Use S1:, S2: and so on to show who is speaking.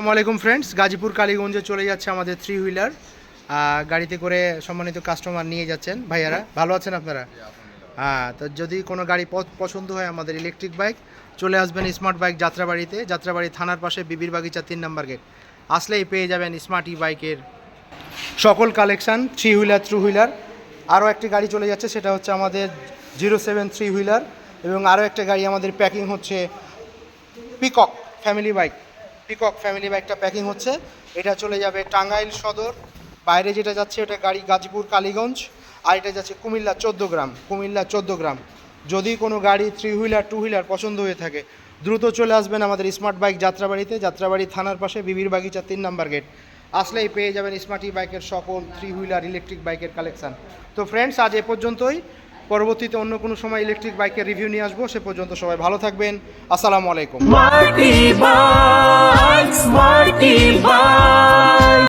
S1: আসসালামু আলাইকুম ফ্রেন্ডস, গাজীপুর কালীগঞ্জে চলে যাচ্ছে আমাদের থ্রি হুইলার গাড়িতে করে সম্মানিত কাস্টমার নিয়ে যাচ্ছেন। ভাইয়ারা ভালো আছেন আপনারা? হ্যাঁ, তো যদি কোনো গাড়ি পছন্দ হয় আমাদের ইলেকট্রিক বাইক চলে আসবেন স্মার্ট বাইক যাত্রাবাড়িতে, যাত্রাবাড়ি থানার পাশে বিবির বাগিচা 3 নম্বর গেট আসলেই পেয়ে যাবেন স্মার্ট ই বাইকের সকল collection, three wheeler two wheeler. আরও একটি গাড়ি চলে যাচ্ছে, সেটা হচ্ছে আমাদের 07 থ্রি হুইলার, এবং আরও একটা গাড়ি আমাদের প্যাকিং হচ্ছে peacock family bike. Peacock family বাইকটা প্যাকিং হচ্ছে, এটা চলে যাবে টাঙ্গাইল সদর। বাইরে যেটা যাচ্ছে এটা গাড়ি গাজীপুর কালীগঞ্জ, আর এটা যাচ্ছে কুমিল্লা 14 গ্রাম। কুমিল্লা 14 গ্রাম। যদি কোনো গাড়ি থ্রি হুইলার টু হুইলার পছন্দ হয়ে থাকে দ্রুত চলে আসবেন আমাদের স্মার্ট বাইক যাত্রাবাড়িতে, যাত্রাবাড়ি থানার পাশে বিবির বাগিচা 3 নম্বর গেট আসলেই পেয়ে যাবেন স্মার্ট ই বাইকের সকল থ্রি হুইলার ইলেকট্রিক বাইকের কালেকশান। তো ফ্রেন্ডস, আজ এ পর্যন্তই। পরবর্তীতে অন্য কোনো সময় ইলেকট্রিক বাইকের রিভিউ নিয়ে আসবো। সে পর্যন্ত সবাই ভালো থাকবেন। আসসালামু আলাইকুম।
S2: Smarty Bike, Smarty Bike.